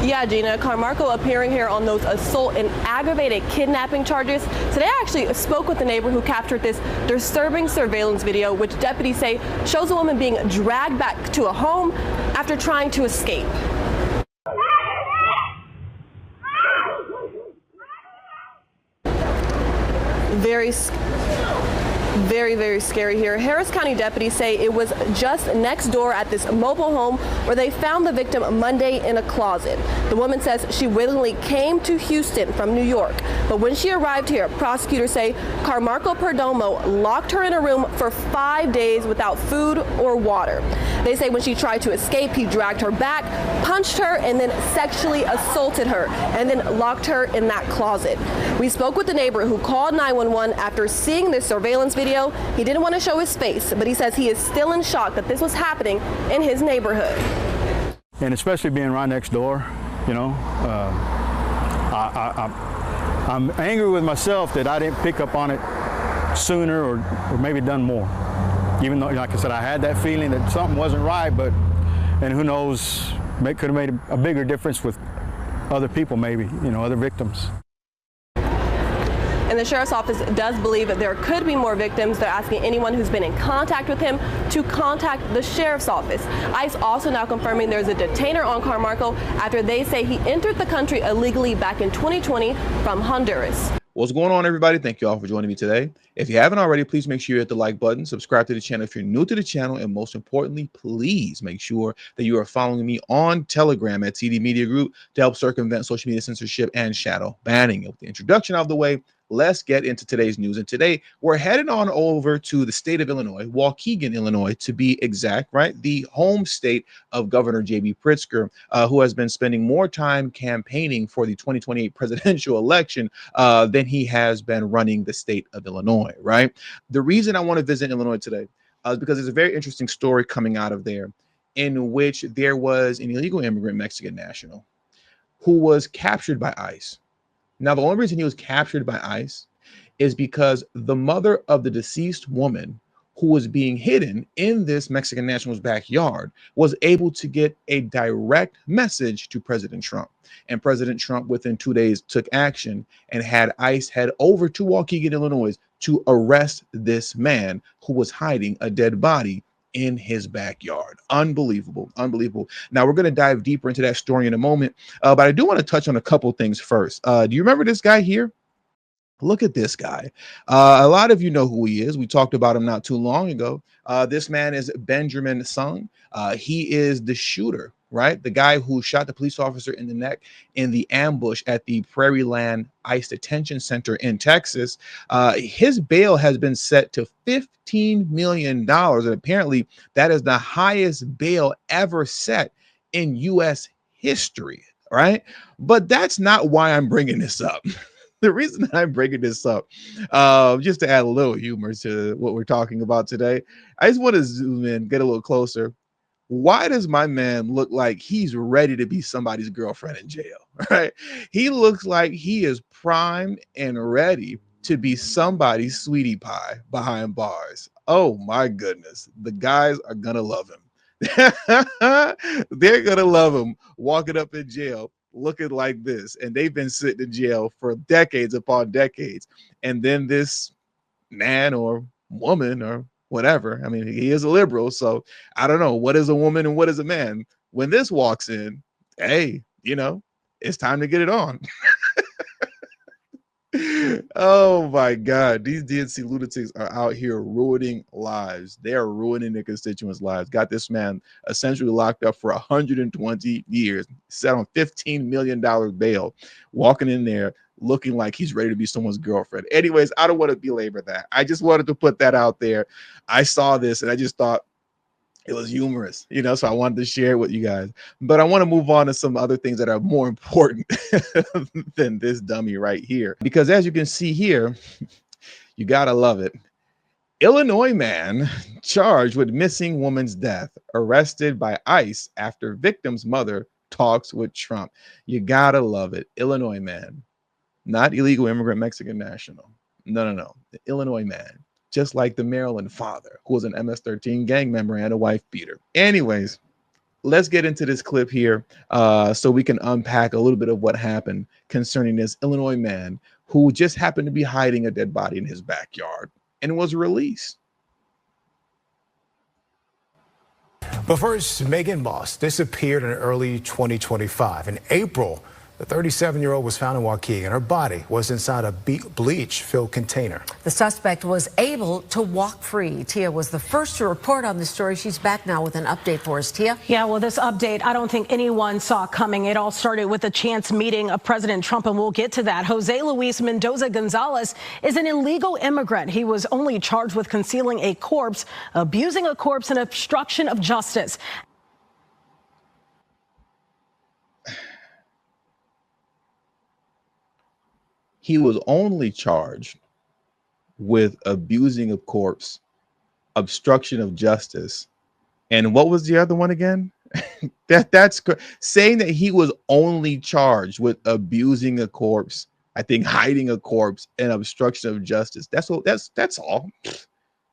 Yeah, Gina, Carmarco appearing here on those assault and aggravated kidnapping charges. Today I actually spoke with the neighbor who captured this disturbing surveillance video, which deputies say shows a woman being dragged back to a home after trying to escape. Very scary here. Harris County deputies say it was just next door at this mobile home where they found the victim Monday in a closet. The woman says she willingly came to Houston from New York, but when she arrived here, prosecutors say Carmarco Perdomo locked her in a room for 5 days without food or water. They say when she tried to escape, he dragged her back, punched her, and then sexually assaulted her, and then locked her in that closet. We spoke with the neighbor who called 911 after seeing this surveillance video. He didn't want to show his face, but he says he is still in shock that this was happening in his neighborhood. And especially being right next door, you know, I'm angry with myself that I didn't pick up on it sooner or maybe done more. Even though, like I said, I had that feeling that something wasn't right, and who knows, could have made a bigger difference with other people, maybe, you know, other victims. And the sheriff's office does believe that there could be more victims. They're asking anyone who's been in contact with him to contact the sheriff's office. ICE also now confirming there's a detainer on Carmarco after they say he entered the country illegally back in 2020 from Honduras. What's going on, everybody? Thank you all for joining me today. If you haven't already, please make sure you hit the like button, subscribe to the channel if you're new to the channel, and most importantly, please make sure that you are following me on Telegram at TD Media Group to help circumvent social media censorship and shadow banning. With the introduction out of the way, let's get into today's news. And today we're headed on over to the state of Illinois, Waukegan, Illinois, to be exact, right? The home state of Governor J.B. Pritzker, who has been spending more time campaigning for the 2028 presidential election than he has been running the state of Illinois, right? The reason I want to visit Illinois today is because there's a very interesting story coming out of there in which there was an illegal immigrant Mexican national who was captured by ICE. Now, the only reason he was captured by ICE is because the mother of the deceased woman who was being hidden in this Mexican national's backyard was able to get a direct message to President Trump. And President Trump, within 2 days, took action and had ICE head over to Waukegan, Illinois, to arrest this man who was hiding a dead body in his backyard. Unbelievable. Now we're going to dive deeper into that story in a moment, but I do want to touch on a couple things first. Do you remember this guy here? Look at this guy. A lot of you know who he is. We talked about him not too long ago. This man is Benjamin Sung. He is the shooter, right? The guy who shot the police officer in the neck in the ambush at the Prairie Land ICE Detention Center in Texas. His bail has been set to $15 million. And apparently that is the highest bail ever set in U.S. history, right? But that's not why I'm bringing this up. The reason that I'm bringing this up, just to add a little humor to what we're talking about today, I just want to zoom in, get a little closer. Why does my man look like he's ready to be somebody's girlfriend in jail, right? He looks like he is primed and ready to be somebody's sweetie pie behind bars. Oh my goodness. The guys are going to love him. They're going to love him walking up in jail looking like this, and they've been sitting in jail for decades upon decades, and then this man or woman or whatever, I mean, he is a liberal, so I don't know what is a woman and what is a man. When this walks in, hey, you know, it's time to get it on. Oh my God, these DNC lunatics are out here ruining lives. They are ruining their constituents' lives. Got this man essentially locked up for 120 years, set on $15 million bail, walking in there looking like he's ready to be someone's girlfriend. Anyways, I don't want to belabor that. I just wanted to put that out there. I saw this and I just thought it was humorous, you know, so I wanted to share it with you guys. But I want to move on to some other things that are more important than this dummy right here. Because as you can see here, you got to love it. Illinois man charged with missing woman's death, arrested by ICE after victim's mother talks with Trump. You got to love it. Illinois man, not illegal immigrant Mexican national. No. The Illinois man. Just like the Maryland father, who was an MS-13 gang member and a wife beater. Anyways, let's get into this clip here so we can unpack a little bit of what happened concerning this Illinois man who just happened to be hiding a dead body in his backyard and was released. But first, Megan Bos disappeared in early 2025. In April, the 37-year-old was found in Waukegan. Her body was inside a bleach-filled container. The suspect was able to walk free. Tia was the first to report on the story. She's back now with an update for us. Tia? Yeah, well, this update, I don't think anyone saw coming. It all started with a chance meeting of President Trump, and we'll get to that. Jose Luis Mendoza Gonzalez is an illegal immigrant. He was only charged with concealing a corpse, abusing a corpse, and obstruction of justice. He was only charged with abusing a corpse, obstruction of justice, and what was the other one again? that's saying that he was only charged with abusing a corpse, I think hiding a corpse, and obstruction of justice. That's all.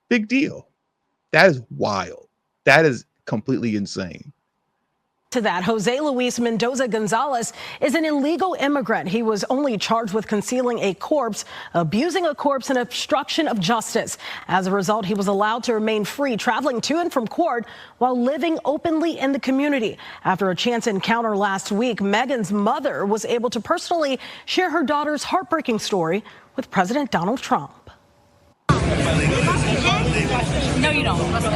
Big deal. That is wild. That is completely insane. To that, Jose Luis Mendoza Gonzalez is an illegal immigrant. He was only charged with concealing a corpse, abusing a corpse, and obstruction of justice. As a result, he was allowed to remain free, traveling to and from court while living openly in the community. After a chance encounter last week, Megan's mother was able to personally share her daughter's heartbreaking story with President Donald Trump. No, you don't. Let's go.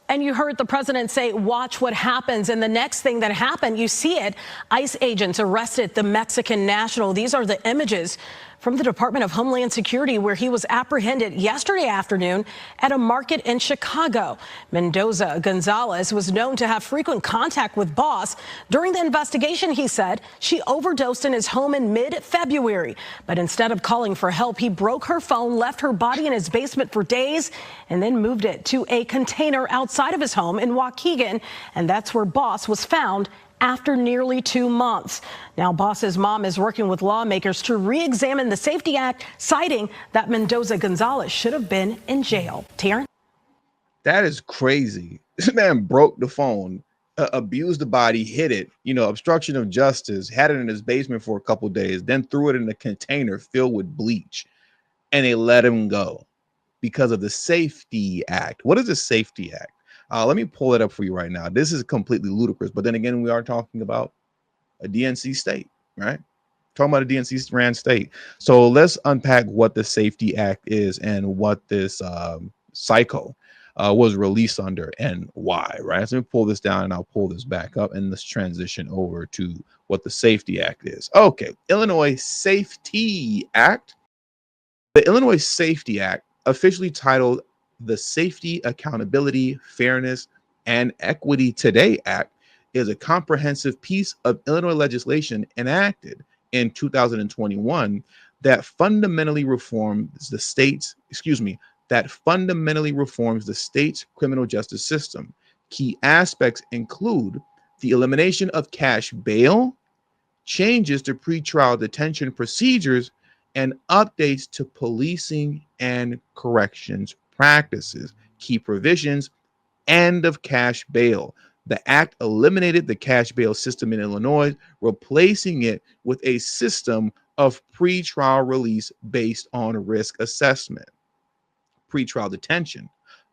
And you heard the president say, watch what happens. And the next thing that happened, you see it, ICE agents arrested the Mexican national. These are the images from the Department of Homeland Security, where he was apprehended yesterday afternoon at a market in Chicago. Mendoza Gonzalez was known to have frequent contact with Bos. During the investigation, he said she overdosed in his home in mid-February. But instead of calling for help, he broke her phone, left her body in his basement for days, and then moved it to a container outside of his home in Waukegan. And that's where Bos was found after nearly 2 months. Now, Bos's mom is working with lawmakers to re-examine the Safety Act, citing that Mendoza Gonzalez should have been in jail. Taryn? That is crazy. This man broke the phone, abused the body, hid it, obstruction of justice, had it in his basement for a couple of days, then threw it in a container filled with bleach, and they let him go because of the Safety Act. What is the Safety Act? Let me pull it up for you right now. This is completely ludicrous, but then again, we are talking about a DNC state, right? Talking about a DNC ran state. So let's unpack what the Safety Act is and what this psycho was released under and why, right? So let me pull this down and I'll pull this back up and let's transition over to what the Safety Act is. Okay, Illinois Safety Act. The Illinois Safety Act, officially titled the Safety, Accountability, Fairness, and Equity Today Act, is a comprehensive piece of Illinois legislation enacted in 2021 that fundamentally reforms the state's criminal justice system. Key aspects include the elimination of cash bail, changes to pretrial detention procedures, and updates to policing and corrections practices. Key provisions: end of cash bail. The act eliminated the cash bail system in Illinois, replacing it with a system of pretrial release based on risk assessment. Pretrial detention.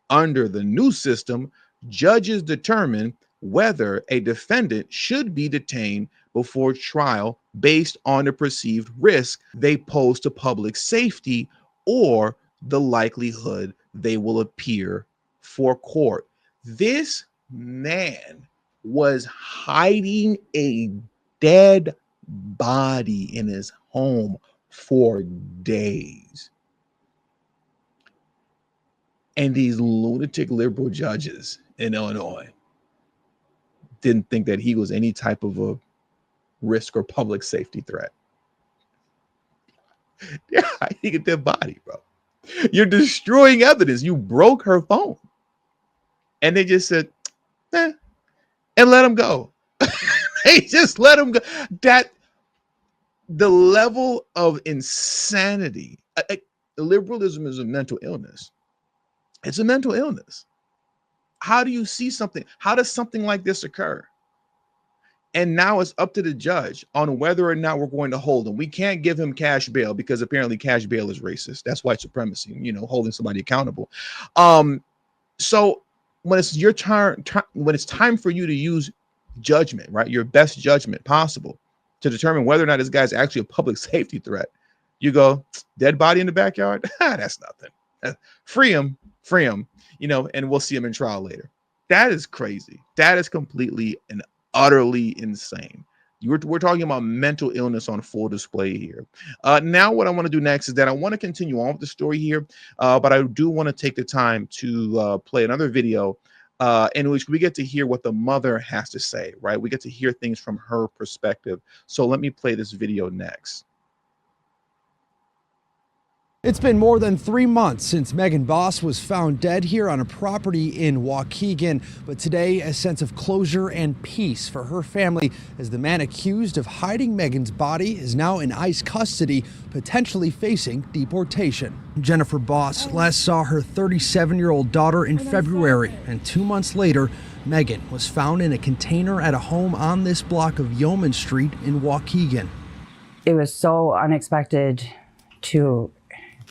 Under the new system, judges determine whether a defendant should be detained before trial based on the perceived risk they pose to public safety or the likelihood they will appear for court. This man was hiding a dead body in his home for days. And these lunatic liberal judges in Illinois didn't think that he was any type of a risk or public safety threat. Yeah, hiding a dead body, bro. You're destroying evidence. You broke her phone. And they just said, and let him go. They just let him go. That the level of insanity. Liberalism is a mental illness. It's a mental illness. How do you see something? How does something like this occur? And now it's up to the judge on whether or not we're going to hold him. We can't give him cash bail because apparently cash bail is racist. That's white supremacy, you know, holding somebody accountable. So when it's your turn, when it's time for you to use judgment, right, your best judgment possible to determine whether or not this guy's actually a public safety threat, you go, dead body in the backyard? That's nothing. Free him, you know, and we'll see him in trial later. That is crazy. That is completely and utterly insane. We're talking about mental illness on full display here. Now what I want to do next is that I want to continue on with the story here, but I do want to take the time to play another video in which we get to hear what the mother has to say, right? We get to hear things from her perspective. So let me play this video next. It's been more than 3 months since Megan Bos was found dead here on a property in Waukegan. But today, a sense of closure and peace for her family as the man accused of hiding Megan's body is now in ICE custody, potentially facing deportation. Jennifer Bos last saw her 37-year-old daughter in February, and 2 months later, Megan was found in a container at a home on this block of Yeoman Street in Waukegan. It was so unexpected to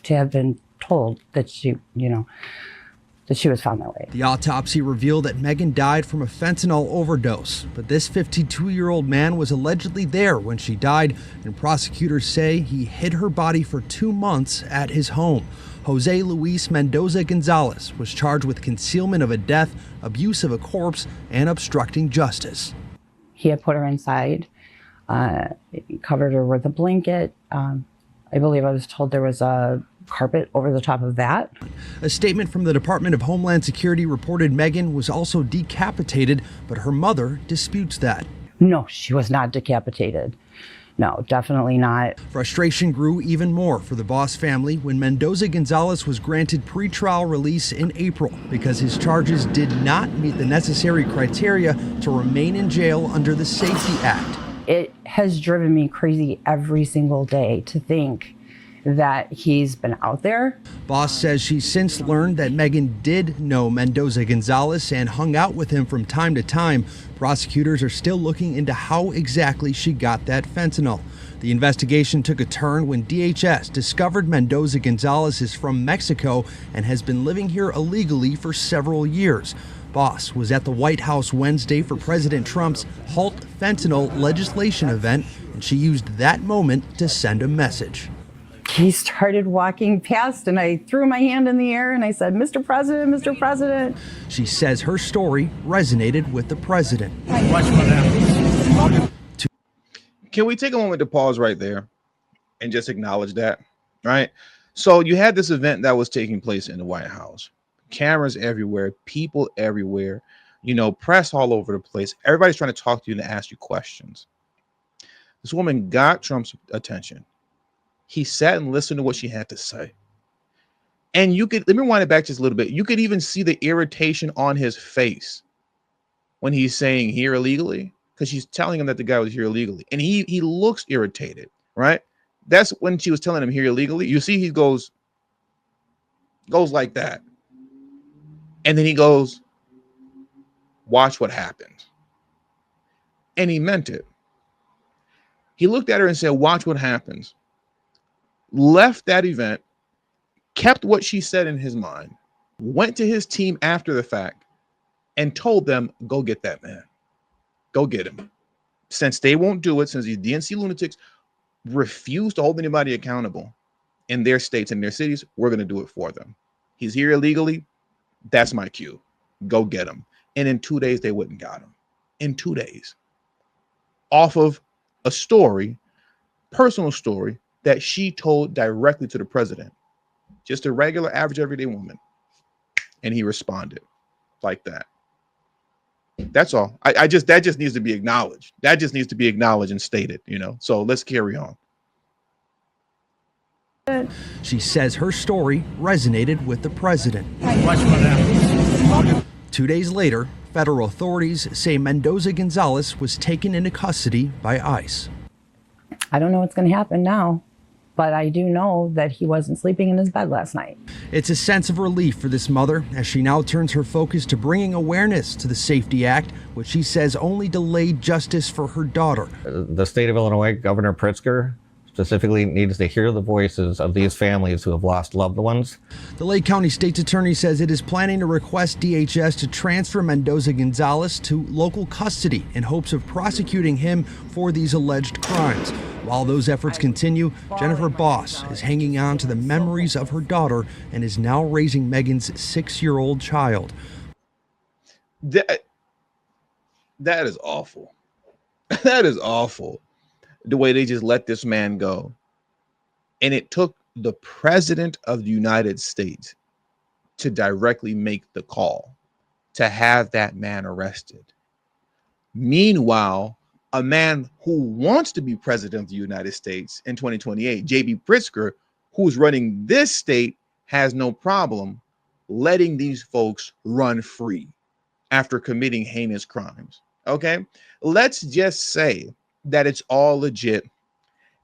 have been told that she was found that way. The autopsy revealed that Megan died from a fentanyl overdose, but this 52-year-old man was allegedly there when she died, and prosecutors say he hid her body for 2 months at his home. Jose Luis Mendoza Gonzalez was charged with concealment of a death, abuse of a corpse, and obstructing justice. He had put her inside, covered her with a blanket. I believe I was told there was a carpet over the top of that. A statement from the Department of Homeland Security reported Megan was also decapitated, but her mother disputes that. No, she was not decapitated. No, definitely not. Frustration grew even more for the Bos family when Mendoza Gonzalez was granted pretrial release in April because his charges did not meet the necessary criteria to remain in jail under the Safety Act. It has driven me crazy every single day to think that he's been out there. Bos says she's since learned that Megan did know Mendoza Gonzalez and hung out with him from time to time. Prosecutors are still looking into how exactly she got that fentanyl. The investigation took a turn when DHS discovered Mendoza Gonzalez is from Mexico and has been living here illegally for several years. Bos was at the White House Wednesday for President Trump's Halt Fentanyl legislation event, and she used that moment to send a message. He started walking past and I threw my hand in the air and I said, "Mr. President, Mr. President." She says her story resonated with the president. Can we take a moment to pause right there and just acknowledge that, right? So you had this event that was taking place in the White House. Cameras everywhere, people everywhere, you know, press all over the place. Everybody's trying to talk to you and ask you questions. This woman got Trump's attention. He sat and listened to what she had to say. And you could, let me rewind it back just a little bit. You could even see the irritation on his face when he's saying here illegally, because she's telling him that the guy was here illegally. And he looks irritated, right? That's when she was telling him here illegally. You see, he goes like that. And then he goes, "Watch what happens." And he meant it. He looked at her and said, "Watch what happens." Left that event, kept what she said in his mind, went to his team after the fact and told them, "Go get that man. Go get him." Since they won't do it, since these DNC lunatics refuse to hold anybody accountable in their states and their cities, we're going to do it for them. He's here illegally. That's my cue. Go get him. And in 2 days, they went and got him. In 2 days. Off of a story, personal story, that she told directly to the president. Just a regular, average, everyday woman. And he responded like that. That's all. That just needs to be acknowledged. That just needs to be acknowledged and stated, you know. So let's carry on. She says her story resonated with the president. 2 days later, federal authorities say Mendoza Gonzalez was taken into custody by ICE. I don't know what's going to happen now. But I do know that he wasn't sleeping in his bed last night. It's a sense of relief for this mother as she now turns her focus to bringing awareness to the SAFETY Act, which she says only delayed justice for her daughter. The state of Illinois, Governor Pritzker, specifically needs to hear the voices of these families who have lost loved ones. The Lake County State's Attorney says it is planning to request DHS to transfer Mendoza Gonzalez to local custody in hopes of prosecuting him for these alleged crimes. While those efforts continue, Jennifer Bos is hanging on to the memories of her daughter and is now raising Megan's 6-year-old child. That is awful. That is awful. The way they just let this man go. And it took the president of the United States to directly make the call to have that man arrested. Meanwhile, a man who wants to be president of the United States in 2028, J.B. Pritzker, who's running this state, has no problem letting these folks run free after committing heinous crimes. Okay, let's just say that it's all legit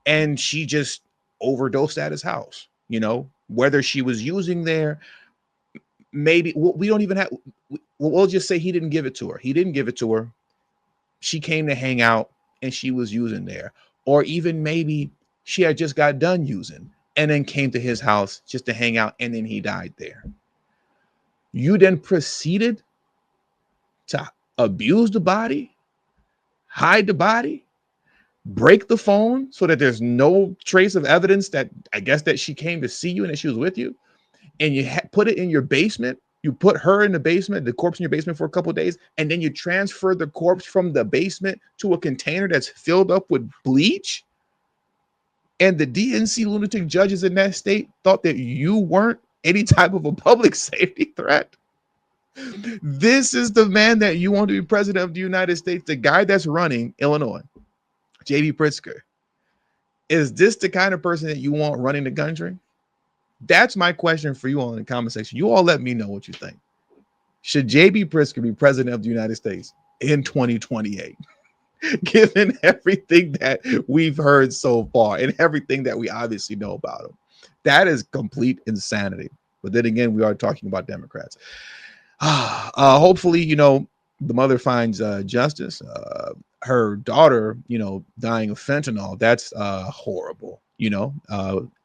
and she just overdosed at his house. You know, whether she was using there, maybe we don't even have, we'll just say he didn't give it to her. He didn't give it to her. She came to hang out and she was using there. Or even maybe she had just got done using and then came to his house just to hang out and then he died there. You then proceeded to abuse the body, hide the body, break the phone so that there's no trace of evidence that I guess that she came to see you and that she was with you, and you put it in your basement. You put her in the basement, the corpse in your basement for a couple of days, and then you transfer the corpse from the basement to a container that's filled up with bleach. And the DNC lunatic judges in that state thought that you weren't any type of a public safety threat. This is the man that you want to be president of the United States, the guy that's running Illinois, J.B. Pritzker. Is this the kind of person that you want running the country? That's my question for you all in the comment section. You all let me know what you think. Should J.B. Pritzker be president of the United States in 2028? Given everything that we've heard so far and everything that we obviously know about him. That is complete insanity. But then again, we are talking about Democrats. Hopefully, you know, the mother finds justice. Her daughter, you know, dying of fentanyl, that's horrible. You know,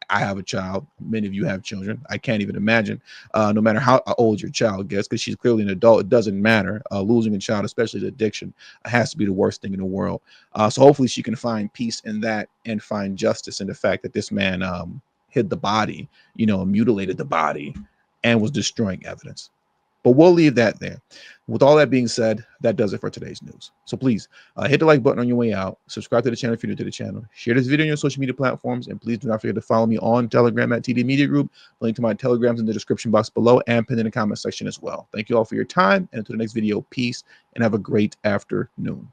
I have a child. Many of you have children. I can't even imagine, no matter how old your child gets, because she's clearly an adult. It doesn't matter. Losing a child, especially to addiction, has to be the worst thing in the world. So hopefully she can find peace in that and find justice in the fact that this man hid the body, you know, mutilated the body and was destroying evidence. But we'll leave that there. With all that being said, that does it for today's news. So please hit the like button on your way out. Subscribe to the channel if you're new to the channel. Share this video on your social media platforms. And please do not forget to follow me on Telegram at TD Media Group. Link to my Telegrams in the description box below and pinned in the comment section as well. Thank you all for your time. And until the next video, peace and have a great afternoon.